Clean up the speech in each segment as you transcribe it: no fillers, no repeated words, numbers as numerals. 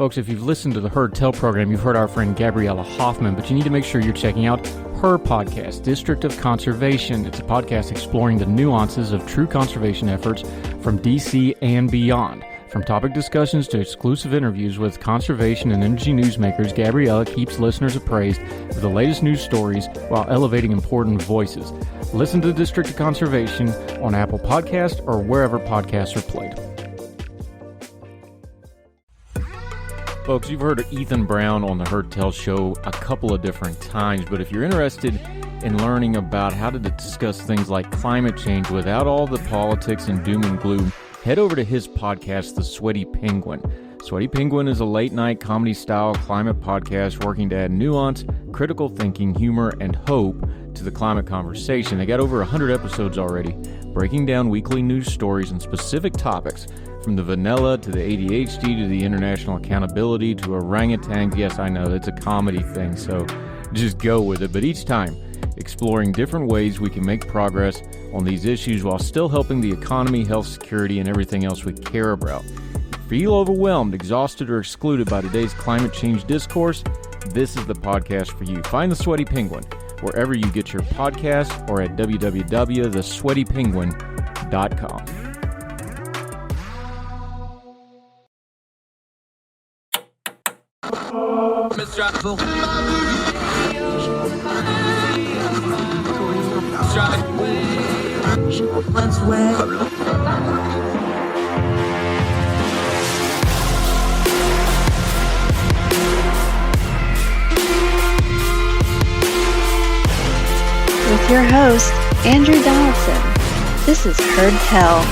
Folks, if you've listened to the Heard Tell program, you've heard our friend Gabriella Hoffman, but you need to make sure you're checking out her podcast, District of Conservation. It's a podcast exploring the nuances of true conservation efforts from D.C. and beyond. From topic discussions to exclusive interviews with conservation and energy newsmakers, Gabriella keeps listeners appraised of the latest news stories while elevating important voices. Listen to the District of Conservation on Apple Podcasts or wherever podcasts are played. Folks, you've heard of Ethan Brown on the Heard Tell show a couple of different times, but if you're interested in learning about how to discuss things like climate change without all the politics and doom and gloom, head over to his podcast, The Sweaty Penguin. Sweaty Penguin is a late-night comedy-style climate podcast working to add nuance, critical thinking, humor, and hope to the climate conversation. They got over 100 episodes already, breaking down weekly news stories and specific topics, from the vanilla to the ADHD to the international accountability to orangutans. Yes, I know, it's a comedy thing, so just go with it. But each time, exploring different ways we can make progress on these issues while still helping the economy, health, security, and everything else we care about. Feel overwhelmed, exhausted, or excluded by today's climate change discourse? This is the podcast for you. Find The Sweaty Penguin wherever you get your podcasts or at www.thesweatypenguin.com. With your host, Andrew Donaldson. This is Heard Tell.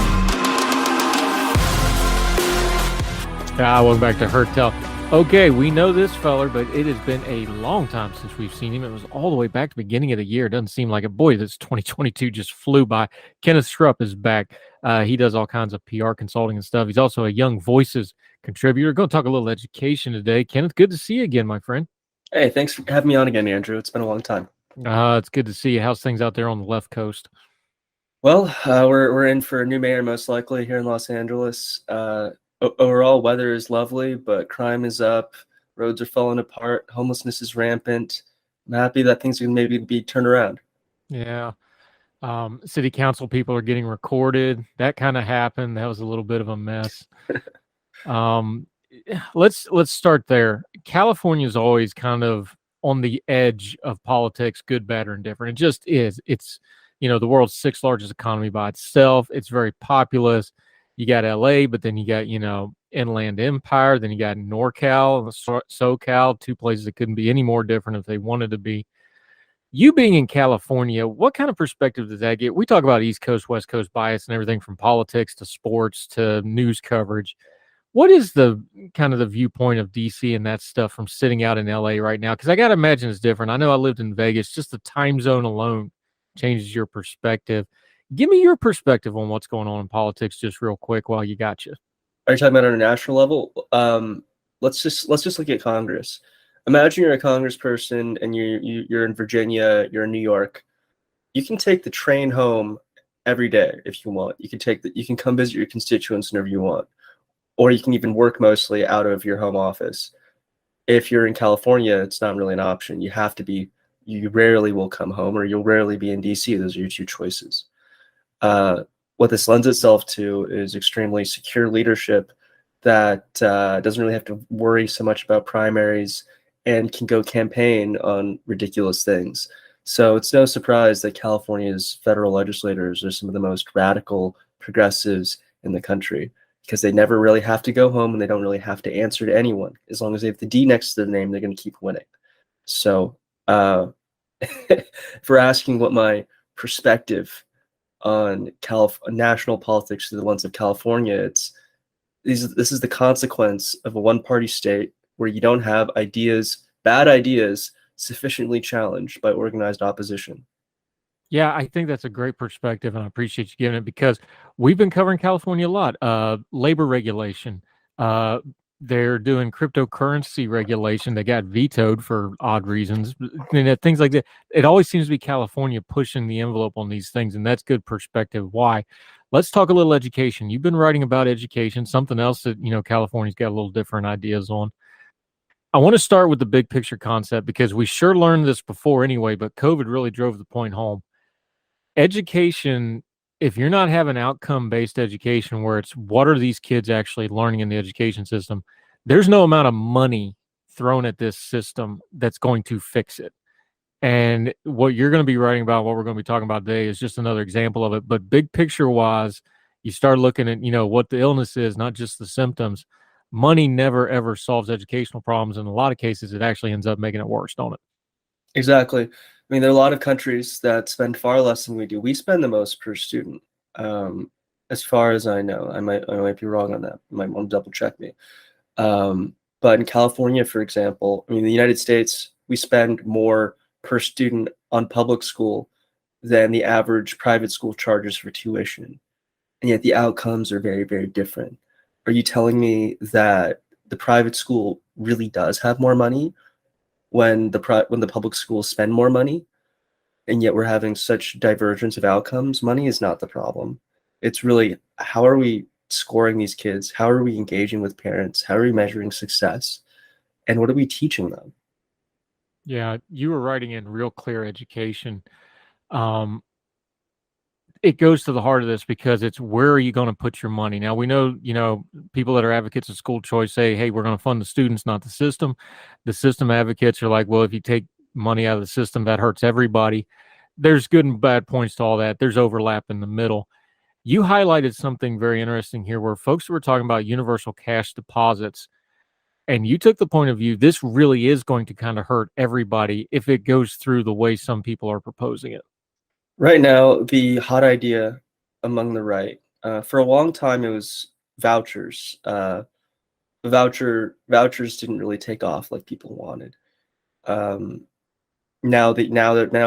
Welcome back to Heard Tell. Okay, we know this feller, but it has been a long time since we've seen him. It was all the way back to the beginning of the year. It doesn't seem like it. Boy, this 2022 just flew by. Kenneth Schrupp is back. He does all kinds of PR consulting and stuff. He's also a Young Voices contributor. Going to talk a little education today. Kenneth, good to see you again, my friend. Hey, thanks for having me on again, Andrew. It's been a long time. It's good to see you. How's things out there on the left coast? Well, we're in for a new mayor most likely here in Los Angeles. Overall, weather is lovely, but crime is up. Roads are falling apart. Homelessness is rampant. I'm happy that things can maybe be turned around. Yeah. City council people are getting recorded. That kind of happened. That was a little bit of a mess. Let's start there. California is always kind of on the edge of politics, good, bad, or indifferent. It just is. It's, the world's sixth largest economy by itself. It's very populous. You got LA, but then you got, Inland Empire. Then you got NorCal, SoCal, two places that couldn't be any more different if they wanted to be. You being in California, what kind of perspective does that get? We talk about East Coast, West Coast bias and everything from politics to sports to news coverage. What is the kind of the viewpoint of DC and that stuff from sitting out in LA right now? Because I got to imagine it's different. I know I lived in Vegas. Just the time zone alone changes your perspective. Give me your perspective on what's going on in politics just real quick while you got you. Are you talking about on a national level? Let's just look at Congress. Imagine you're a congressperson and you're in Virginia, you're in New York. You can take the train home every day if you want. You can come visit your constituents whenever you want. Or you can even work mostly out of your home office. If you're in California, it's not really an option. You rarely will come home, or you'll rarely be in DC. Those are your two choices. What this lends itself to is extremely secure leadership that doesn't really have to worry so much about primaries and can go campaign on ridiculous things. So it's no surprise that California's federal legislators are some of the most radical progressives in the country, because they never really have to go home and they don't really have to answer to anyone. As long as they have the D next to their name, they're going to keep winning. So for asking what my perspective on national politics through the lens of California, this is the consequence of a one-party state where you don't have bad ideas, sufficiently challenged by organized opposition. Yeah, I think that's a great perspective, and I appreciate you giving it, because we've been covering California a lot. Labor regulation, They're doing cryptocurrency regulation that got vetoed for odd reasons. Things like that. It always seems to be California pushing the envelope on these things, and that's good perspective. Why? Let's talk a little education. You've been writing about education, something else that California's got a little different ideas on. I want to start with the big picture concept because we sure learned this before anyway, but COVID really drove the point home. Education, if you're not having outcome-based education where it's what are these kids actually learning in the education system, there's no amount of money thrown at this system that's going to fix it. And what you're going to be writing about, what we're going to be talking about today is just another example of it. But big picture wise, you start looking at, what the illness is, not just the symptoms. Money never ever solves educational problems. In a lot of cases, it actually ends up making it worse, don't it? Exactly. I mean, there are a lot of countries that spend far less than we do. We spend the most per student, as far as I know. I might be wrong on that. You might want to double check me. But in California, for example, I mean, the United States, we spend more per student on public school than the average private school charges for tuition. And yet the outcomes are very, very different. Are you telling me that the private school really does have more money when the public schools spend more money, and yet we're having such divergence of outcomes? Money is not the problem. It's really how are we scoring these kids? How are we engaging with parents? How are we measuring success? And what are we teaching them? Yeah, you were writing in real clear education. Um, it goes to the heart of this because it's where are you going to put your money? Now we know, people that are advocates of school choice say, hey, we're going to fund the students, not the system. The system advocates are like, well, if you take money out of the system, that hurts everybody. There's good and bad points to all that. There's overlap in the middle. You highlighted something very interesting here where folks were talking about universal cash deposits. And you took the point of view, this really is going to kind of hurt everybody if it goes through the way some people are proposing it. Right now, the hot idea among the right, for a long time, it was vouchers. Vouchers didn't really take off like people wanted. Um, now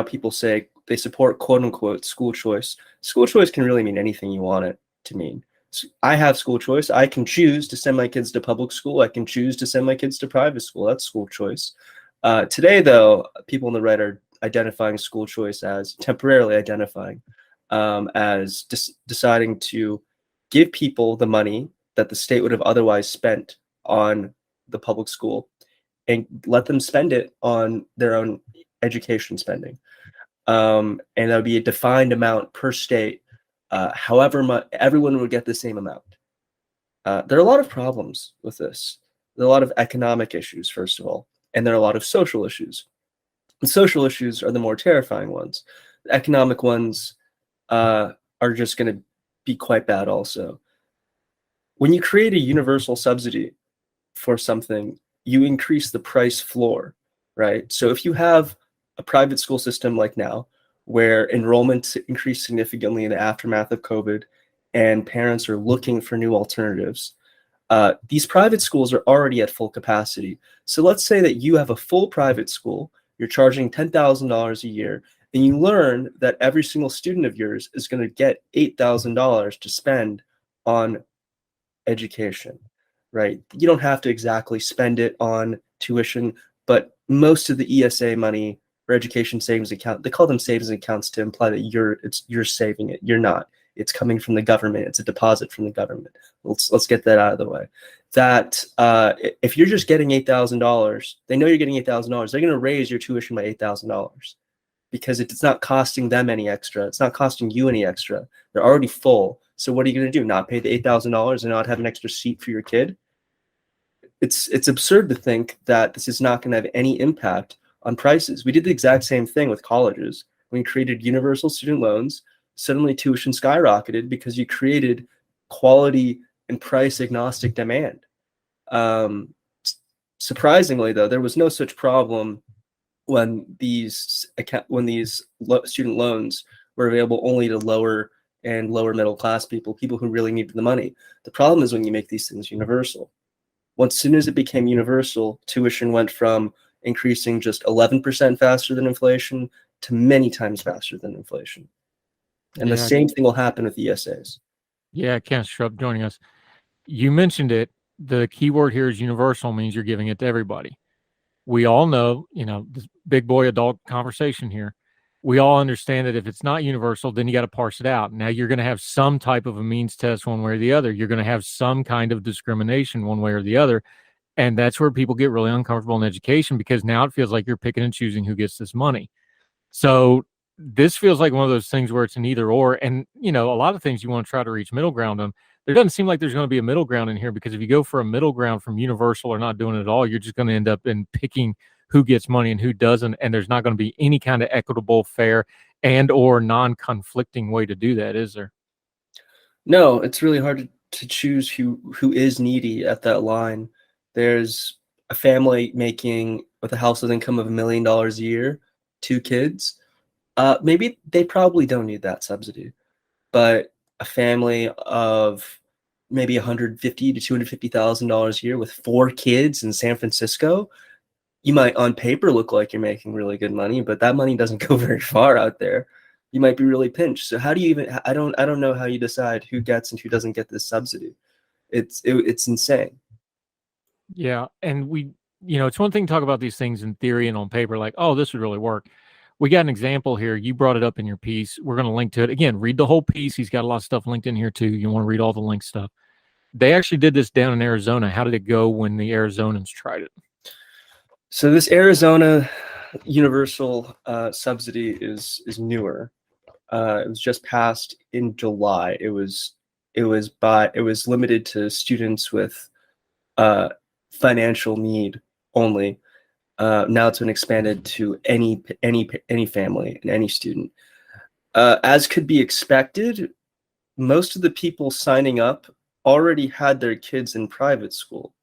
people say they support quote unquote school choice. School choice can really mean anything you want it to mean. So I have school choice. I can choose to send my kids to public school. I can choose to send my kids to private school. That's school choice. Today, though, people on the right are identifying school choice as temporarily identifying as deciding to give people the money that the state would have otherwise spent on the public school and let them spend it on their own education spending. And that would be a defined amount per state. However much, everyone would get the same amount. There are a lot of problems with this. There are a lot of economic issues, first of all, and there are a lot of social issues. The social issues are the more terrifying ones. The economic ones are just going to be quite bad also. When you create a universal subsidy for something, you increase the price floor, right? So if you have a private school system like now, where enrollment increased significantly in the aftermath of COVID, and parents are looking for new alternatives, these private schools are already at full capacity. So let's say that you have a full private school, you're charging $10,000 a year, and you learn that every single student of yours is going to get $8,000 to spend on education, right? You don't have to exactly spend it on tuition, but most of the ESA money or education savings account, they call them savings accounts to imply that you're saving it. You're not. It's coming from the government. It's a deposit from the government. Let's get that out of the way. That if you're just getting $8,000, they know you're getting $8,000. They're going to raise your tuition by $8,000 because it's not costing them any extra. It's not costing you any extra. They're already full. So what are you going to do? Not pay the $8,000 and not have an extra seat for your kid? It's absurd to think that this is not going to have any impact on prices. We did the exact same thing with colleges. When we created universal student loans, suddenly tuition skyrocketed because you created quality and price agnostic demand. Surprisingly, though, there was no such problem when these student loans were available only to lower and lower middle class people who really needed the money. The problem is when you make these things universal. Once soon as it became universal, tuition went from increasing just 11% faster than inflation to many times faster than inflation. And the same thing will happen with ESAs. Yeah, Kenneth Schrupp joining us. You mentioned it. The key word here is universal, means you're giving it to everybody. We all know, this big boy adult conversation here. We all understand that if it's not universal, then you got to parse it out. Now you're going to have some type of a means test one way or the other. You're going to have some kind of discrimination one way or the other. And that's where people get really uncomfortable in education, because now it feels like you're picking and choosing who gets this money. So this feels like one of those things where it's an either or. And, a lot of things you want to try to reach middle ground on. There doesn't seem like there's going to be a middle ground in here, because if you go for a middle ground from universal or not doing it at all, you're just going to end up in picking who gets money and who doesn't. And there's not going to be any kind of equitable, fair, and or non-conflicting way to do that, is there? No, it's really hard to choose who is needy at that line. There's a family making with a household income of $1 million a year, 2 kids. Maybe they probably don't need that subsidy, but a family of maybe $150,000 to $250,000 a year with 4 kids in San Francisco, you might on paper look like you're making really good money, but that money doesn't go very far out there. You might be really pinched. So how do you even? I don't know how you decide who gets and who doesn't get this subsidy. It's insane. Yeah. And it's one thing to talk about these things in theory and on paper, like, oh, this would really work. We got an example here. You brought it up in your piece. We're going to link to it. Again, read the whole piece. He's got a lot of stuff linked in here too. You want to read all the link stuff. They actually did this down in Arizona. How did it go when the Arizonans tried it? So this Arizona universal subsidy is newer. It was just passed in July. It was limited to students with financial need only. Now it's been expanded to any family and any student. As could be expected, most of the people signing up already had their kids in private school.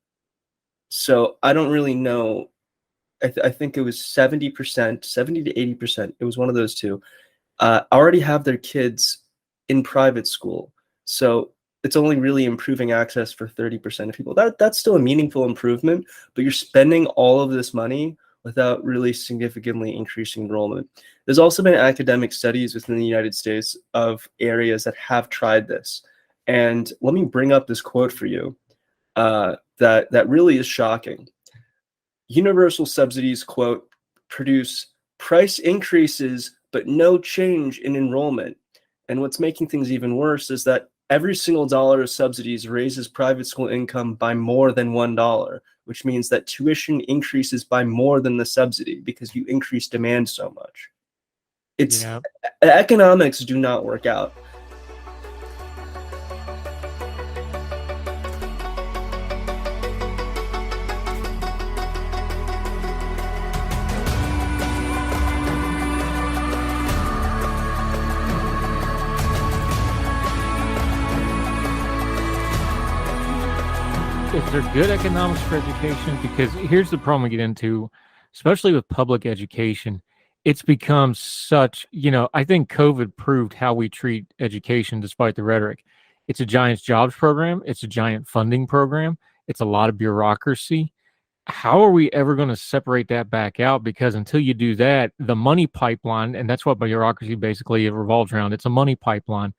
So I don't really know. I think it was 70%, 70 to 80%. It was one of those two. Already have their kids in private school. So it's only really improving access for 30% of people. That's still a meaningful improvement, but you're spending all of this money without really significantly increasing enrollment. There's also been academic studies within the United States of areas that have tried this. And let me bring up this quote for you that really is shocking. Universal subsidies, quote, produce price increases, but no change in enrollment. And what's making things even worse is that every single dollar of subsidies raises private school income by more than $1, which means that tuition increases by more than the subsidy because you increase demand so much. Economics do not work out. Is there good economics for education? Because here's the problem we get into, especially with public education. It's become such, I think COVID proved how we treat education despite the rhetoric. It's a giant jobs program. It's a giant funding program. It's a lot of bureaucracy. How are we ever going to separate that back out? Because until you do that, the money pipeline, and that's what bureaucracy basically revolves around. It's a money pipeline.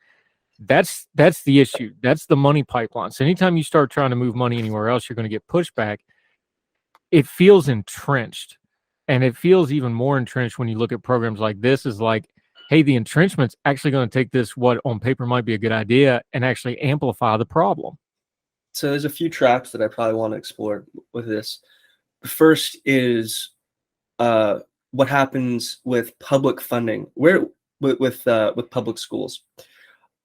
That's the issue. That's the money pipeline. So anytime you start trying to move money anywhere else, you're going to get pushback. It feels entrenched, and it feels even more entrenched when you look at programs like this. Is like, hey, the entrenchment's actually going to take this, what on paper might be a good idea, and actually amplify the problem. So there's a few tracks that I probably want to explore with this. The first is what happens with public funding, with public schools.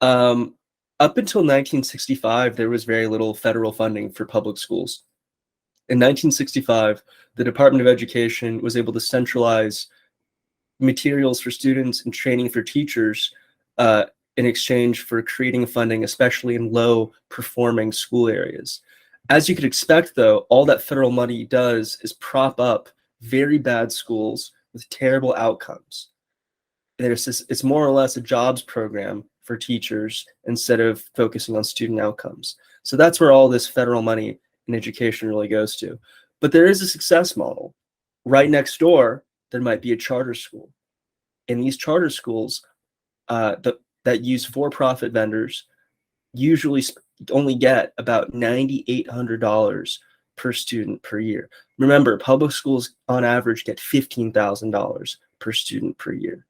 Up until 1965, there was very little federal funding for public schools. In 1965, the Department of Education was able to centralize materials for students and training for teachers in exchange for creating funding, especially in low-performing school areas. As you could expect, though, all that federal money does is prop up very bad schools with terrible outcomes. It's more or less a jobs program for teachers instead of focusing on student outcomes. So that's where all this federal money in education really goes to. But there is a success model. Right next door, there might be a charter school. And these charter schools that use for-profit vendors usually only get about $9,800 per student per year. Remember, public schools on average get $15,000 per student per year.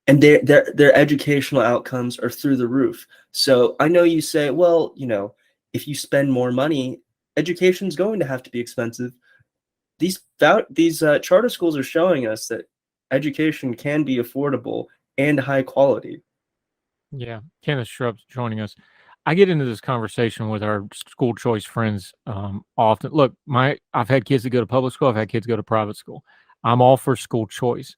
And their educational outcomes are through the roof. So I know you say, well, if you spend more money, education is going to have to be expensive. These charter schools are showing us that education can be affordable and high quality. Yeah, Kenneth Schrupp's joining us. I get into this conversation with our school choice friends often. Look, I've had kids that go to public school. I've had kids go to private school. I'm all for school choice.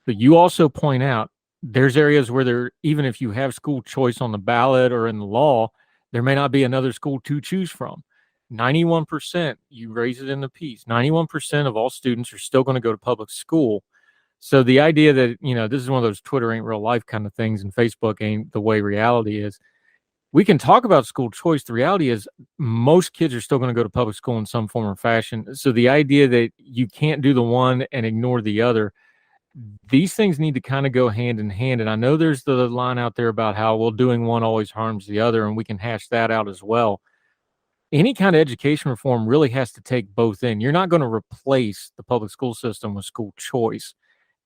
But you also point out there's areas where even if you have school choice on the ballot or in the law, there may not be another school to choose from. 91%, you raise it in the piece, 91% of all students are still going to go to public school. So the idea that, this is one of those Twitter ain't real life kind of things and Facebook ain't the way reality is. We can talk about school choice. The reality is most kids are still going to go to public school in some form or fashion. So the idea that you can't do the one and ignore the other, these things need to kind of go hand in hand. And I know there's the line out there about how, well, doing one always harms the other, and we can hash that out as well. Any kind of education reform really has to take both in. You're not going to replace the public school system with school choice.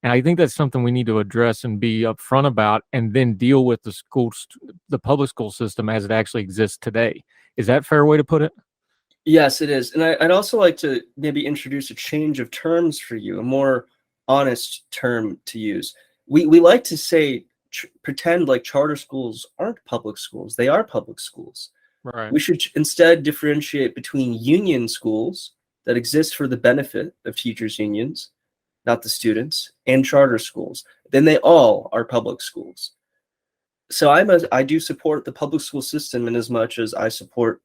And I think that's something we need to address and be upfront about, and then deal with the public school system as it actually exists today. Is that a fair way to put it? Yes, it is. And I'd also like to maybe introduce a change of terms for you, a more honest term to use. We like to say, pretend like charter schools aren't public schools. They are public schools. Right. We should instead differentiate between union schools that exist for the benefit of teachers' unions, not the students, and charter schools. Then they all are public schools. So I do support the public school system in as much as I support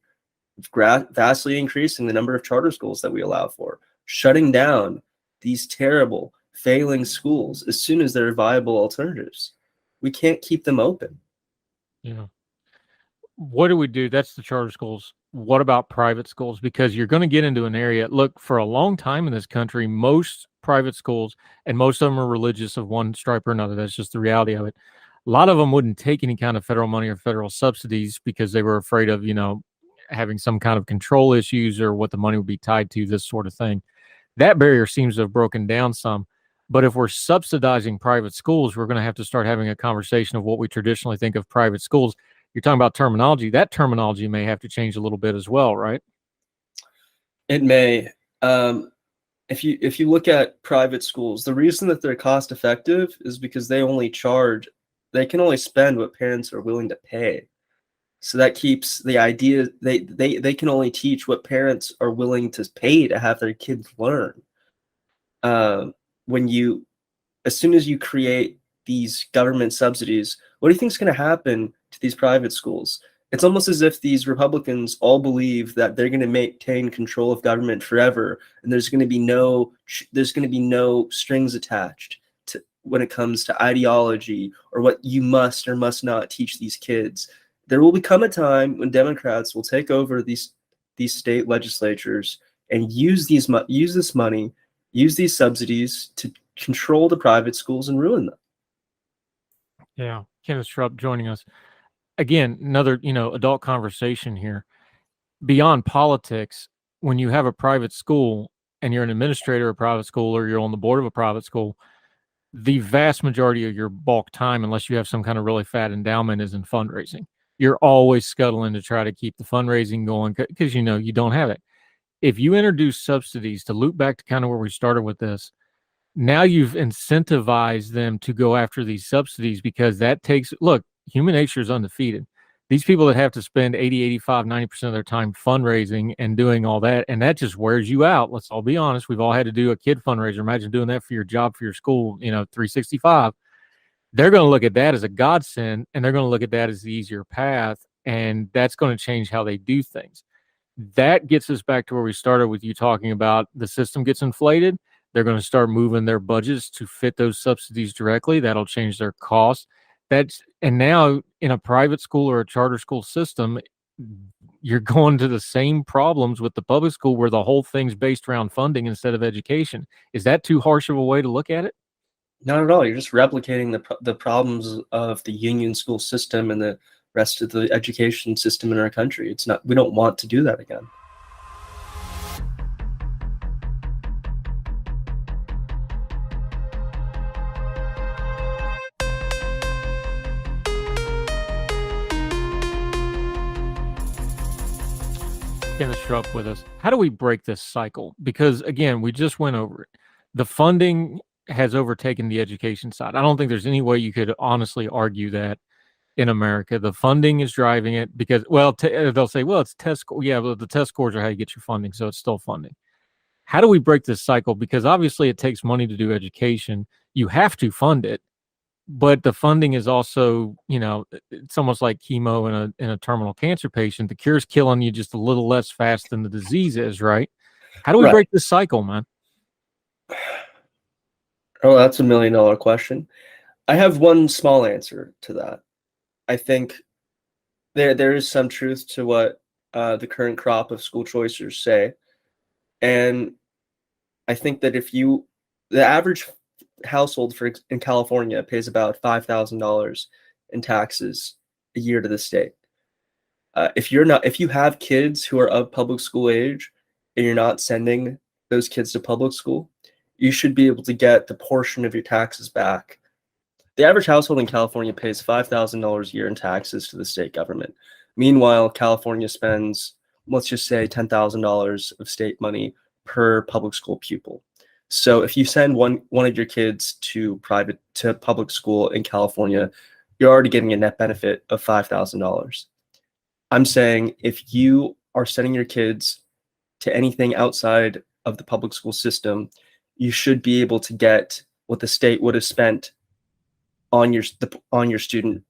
vastly increasing the number of charter schools that we allow for, shutting down these terrible, failing schools as soon as there are viable alternatives. We can't keep them open. Yeah. What do we do? That's the charter schools. What about private schools? Because you're going to get into an area. Look, for a long time in this country, most private schools, and most of them are religious of one stripe or another. That's just the reality of it. A lot of them wouldn't take any kind of federal money or federal subsidies because they were afraid of, having some kind of control issues or what the money would be tied to, this sort of thing. That barrier seems to have broken down some. But if we're subsidizing private schools, we're going to have to start having a conversation of what we traditionally think of private schools. You're talking about terminology. That terminology may have to change a little bit as well, right? It may. If you look at private schools, the reason that they're cost effective is because they can only spend what parents are willing to pay. So that keeps the idea they can only teach what parents are willing to pay to have their kids learn. As soon as you create these government subsidies, what do you think is going to happen to these private schools? It's almost as if these Republicans all believe that they're going to maintain control of government forever, and there's going to be no strings attached to when it comes to ideology or what you must or must not teach these kids. There will become a time when Democrats will take over these state legislatures and use this money, use these subsidies to control the private schools and ruin them. Yeah. Kenneth Schrupp joining us. Again, another, adult conversation here. Beyond politics, when you have a private school and you're an administrator of a private school or you're on the board of a private school, the vast majority of your bulk time, unless you have some kind of really fat endowment, is in fundraising. You're always scuttling to try to keep the fundraising going because you don't have it. If you introduce subsidies, to loop back to kind of where we started with this, now you've incentivized them to go after these subsidies because look, human nature is undefeated. These people that have to spend 80, 85, 90% of their time fundraising and doing all that, and that just wears you out. Let's all be honest. We've all had to do a kid fundraiser. Imagine doing that for your job, for your school, 365. They're going to look at that as a godsend, and they're going to look at that as the easier path, and that's going to change how they do things. That gets us back to where we started with you talking about the system gets inflated. They're going to start moving their budgets to fit those subsidies directly. That'll change their costs. And now in a private school or a charter school system, you're going to the same problems with the public school where the whole thing's based around funding instead of education. Is that too harsh of a way to look at it? Not at all. You're just replicating the problems of the union school system and the rest of the education system in our country. It's not, we don't want to do that again. Kenneth Schrupp with us. How do we break this cycle? Because again, we just went over it. The funding has overtaken the education side. I don't think there's any way you could honestly argue that in America. The funding is driving it because, well, they'll say, well, it's test score. Yeah, but the test scores are how you get your funding, so it's still funding. How do we break this cycle? Because obviously it takes money to do education. You have to fund it, but the funding is also, it's almost like chemo in a terminal cancer patient. The cure's killing you just a little less fast than the disease is, right? How do we break this cycle, man? Oh, that's $1 million question. I have one small answer to that. I think there is some truth to what the current crop of school choicers say. And I think that the average household in California pays about $5,000 in taxes a year to the state. If you have kids who are of public school age and you're not sending those kids to public school, you should be able to get the portion of your taxes back. The average household in California pays $5,000 a year in taxes to the state government. Meanwhile, California spends, let's just say, $10,000 of state money per public school pupil. So if you send one of your kids to public school in California, you're already getting a net benefit of $5,000. I'm saying if you are sending your kids to anything outside of the public school system, you should be able to get what the state would have spent on your student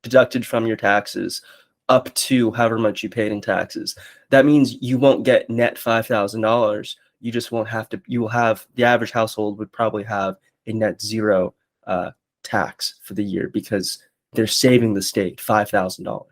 deducted from your taxes up to however much you paid in taxes. That means you won't get net $5,000. You just won't have to, the average household would probably have a net zero tax for the year because they're saving the state $5,000.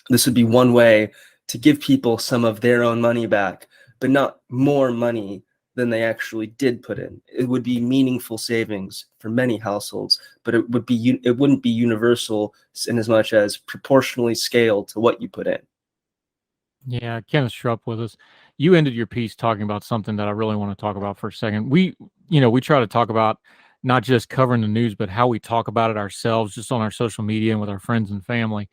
This would be one way to give people some of their own money back, but not more money than they actually did put in. It would be meaningful savings for many households, but it wouldn't be universal in as much as proportionally scaled to what you put in. Yeah, Kenneth Schrupp with us. You ended your piece talking about something that I really want to talk about for a second. We try to talk about not just covering the news, but how we talk about it ourselves, just on our social media and with our friends and family.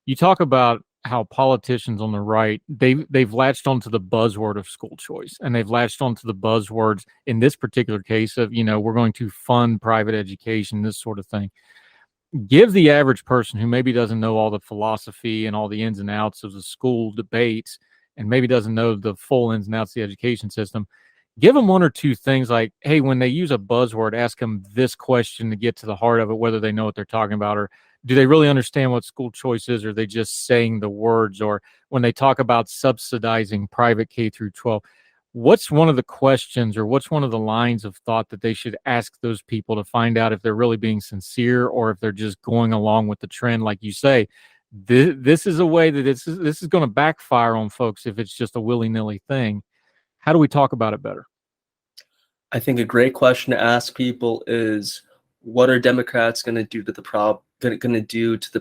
You talk about how politicians on the right, they've latched onto the buzzword of school choice, and they've latched onto the buzzwords in this particular case of, we're going to fund private education, this sort of thing. Give the average person who maybe doesn't know all the philosophy and all the ins and outs of the school debates and maybe doesn't know the full ins and outs of the education system, give them one or two things like, hey, when they use a buzzword, ask them this question to get to the heart of it, whether they know what they're talking about, or do they really understand what school choice is, or are they just saying the words? Or when they talk about subsidizing private K through 12, what's one of the questions or what's one of the lines of thought that they should ask those people to find out if they're really being sincere or if they're just going along with the trend? Like you say, this is a way that this is going to backfire on folks if it's just a willy-nilly thing. How do we talk about it better? I think a great question to ask people is, what are Democrats going to do to the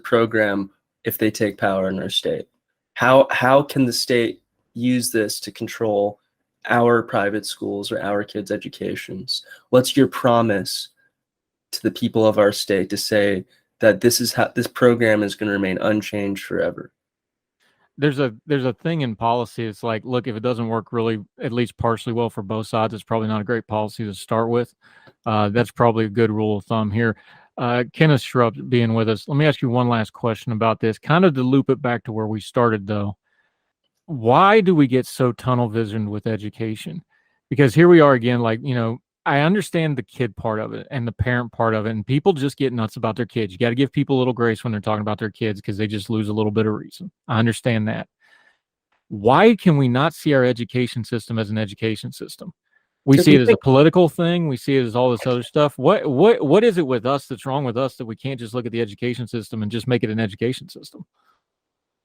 program if they take power in our state? How can the state use this to control our private schools or our kids' educations? What's your promise to the people of our state to say that this program is going to remain unchanged forever? There's a thing in policy. It's like, look, if it doesn't work really at least partially well for both sides, it's probably not a great policy to start with. That's probably a good rule of thumb here. Kenneth Schrupp being with us. Let me ask you one last question about this, kind of to loop it back to where we started though. Why do we get so tunnel visioned with education? Because here we are again, like, I understand the kid part of it and the parent part of it, and people just get nuts about their kids. You got to give people a little grace when they're talking about their kids because they just lose a little bit of reason. I understand that. Why can we not see our education system as an education system? We see it as a political thing. We see it as all this other stuff. What is it with us that's wrong with us that we can't just look at the education system and just make it an education system?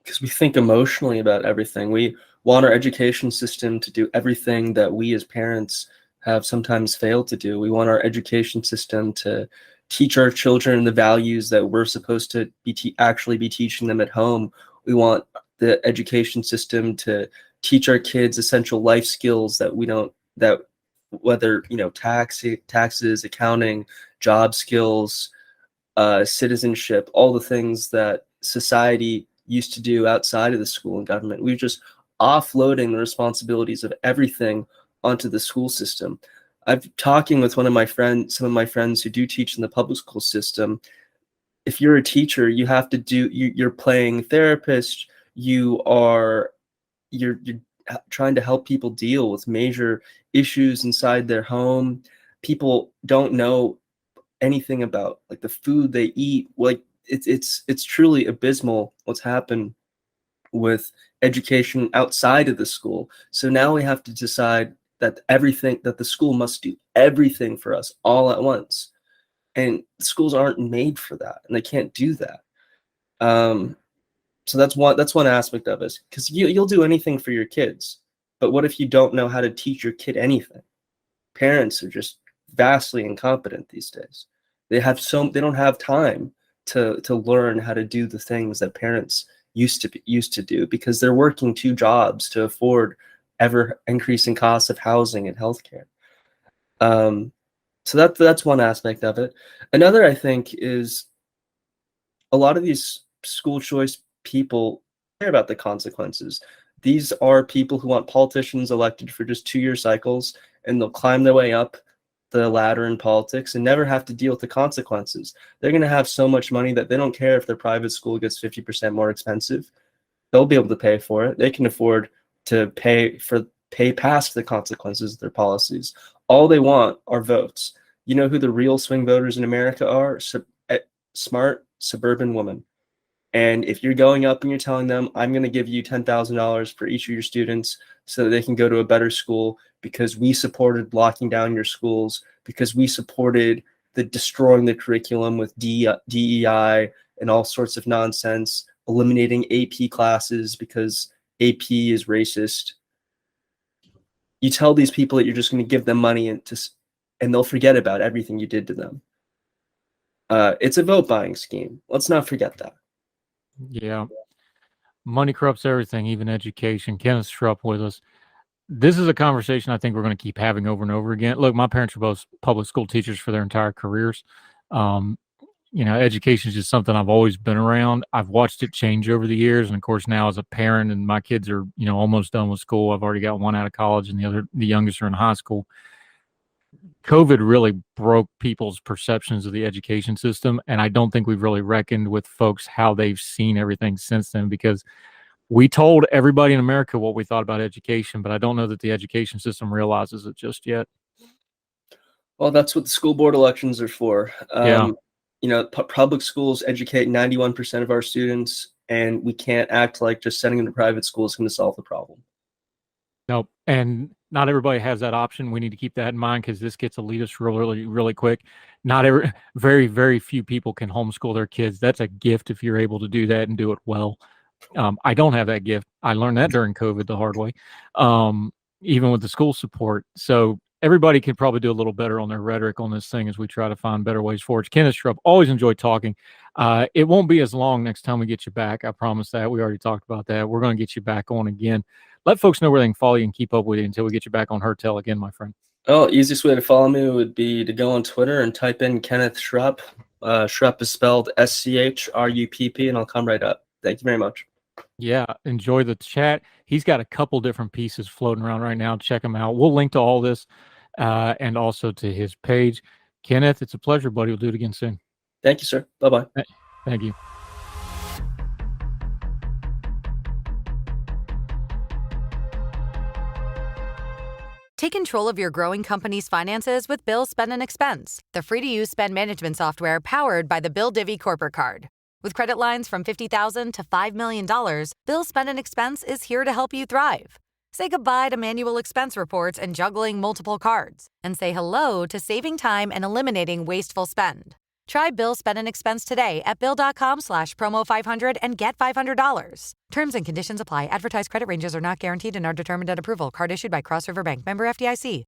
Because we think emotionally about everything. We want our education system to do everything that we as parents have sometimes failed to do. We want our education system to teach our children the values that we're supposed to actually be teaching them at home. We want the education system to teach our kids essential life skills that we don't, that whether, taxes, accounting, job skills, citizenship, all the things that society used to do outside of the school and government. We're just offloading the responsibilities of everything onto the school system. I've talking with some of my friends who do teach in the public school system. If you're a teacher, you have to you're playing therapist. You're trying to help people deal with major issues inside their home. People don't know anything about like the food they eat. Like it's truly abysmal what's happened with education outside of the school. So now we have to decide that the school must do everything for us all at once. And schools aren't made for that, and they can't do that. So that's one aspect of it, because you'll do anything for your kids, but what if you don't know how to teach your kid anything? Parents are just vastly incompetent these days. They don't have time to learn how to do the things that parents used to do, because they're working 2 jobs to afford ever increasing costs of housing and healthcare. So that's one aspect of it. Another, I think, is a lot of these school choice people care about the consequences. These are people who want politicians elected for just 2-year cycles, and they'll climb their way up the ladder in politics and never have to deal with the consequences. They're going to have so much money that they don't care if their private school gets 50% more expensive. They'll be able to pay for it. They can afford to pay past the consequences of their policies. All they want are votes. You know who the real swing voters in America are? Smart suburban women. And if you're going up and you're telling them, I'm going to give you $10,000 for each of your students so that they can go to a better school because we supported locking down your schools, because we supported destroying the curriculum with DEI and all sorts of nonsense, eliminating AP classes because AP is racist. You tell these people that you're just going to give them money and they'll forget about everything you did to them. It's a vote buying scheme. Let's not forget that. Yeah. Money corrupts everything, even education. Kenneth Schrupp with us. This is a conversation I think we're going to keep having over and over again. Look, my parents were both public school teachers for their entire careers. Education is just something I've always been around. I've watched it change over the years. And of course, now as a parent and my kids are, almost done with school, I've already got one out of college and the youngest are in high school. COVID really broke people's perceptions of the education system. And I don't think we've really reckoned with folks how they've seen everything since then, because we told everybody in America what we thought about education, but I don't know that the education system realizes it just yet. Well, that's what the school board elections are for. Yeah. Public schools educate 91% of our students, and we can't act like just sending them to private school is going to solve the problem. Nope. And not everybody has that option. We need to keep that in mind, because this gets elitist really, really quick. Very, very few people can homeschool their kids. That's a gift if you're able to do that and do it well. I don't have that gift. I learned that during COVID the hard way, even with the school support. So everybody could probably do a little better on their rhetoric on this thing as we try to find better ways forward. Kenneth Schrupp, always enjoy talking. It won't be as long next time we get you back. I promise that. We already talked about that. We're going to get you back on again. Let folks know where they can follow you and keep up with you until we get you back on Heard Tell again, my friend. Oh, easiest way to follow me would be to go on Twitter and type in Kenneth Schrupp. Schrupp is spelled SCHRUPP, and I'll come right up. Thank you very much. Yeah, enjoy the chat. He's got a couple different pieces floating around right now. Check them out. We'll link to all this and also to his page. Kenneth, it's a pleasure, buddy. We'll do it again soon. Thank you, sir. Bye-bye. Thank you. Take control of your growing company's finances with Bill Spend and Expense, the free-to-use spend management software powered by the Bill Divvy Corporate Card. With credit lines from $50,000 to $5 million, Bill Spend and Expense is here to help you thrive. Say goodbye to manual expense reports and juggling multiple cards, and say hello to saving time and eliminating wasteful spend. Try Bill Spend and Expense today at bill.com/promo500 and get $500. Terms and conditions apply. Advertised credit ranges are not guaranteed and are determined at approval. Card issued by Cross River Bank. Member FDIC.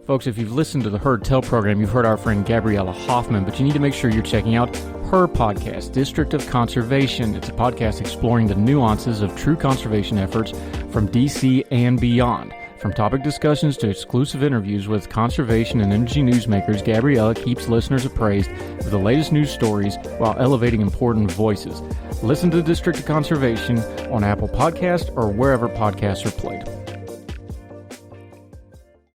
Folks, if you've listened to the Heard Tell program, you've heard our friend Gabriella Hoffman, but you need to make sure you're checking out her podcast, District of Conservation. It's a podcast exploring the nuances of true conservation efforts from D.C. and beyond. From topic discussions to exclusive interviews with conservation and energy newsmakers, Gabriella keeps listeners appraised of the latest news stories while elevating important voices. Listen to District of Conservation on Apple Podcasts or wherever podcasts are played.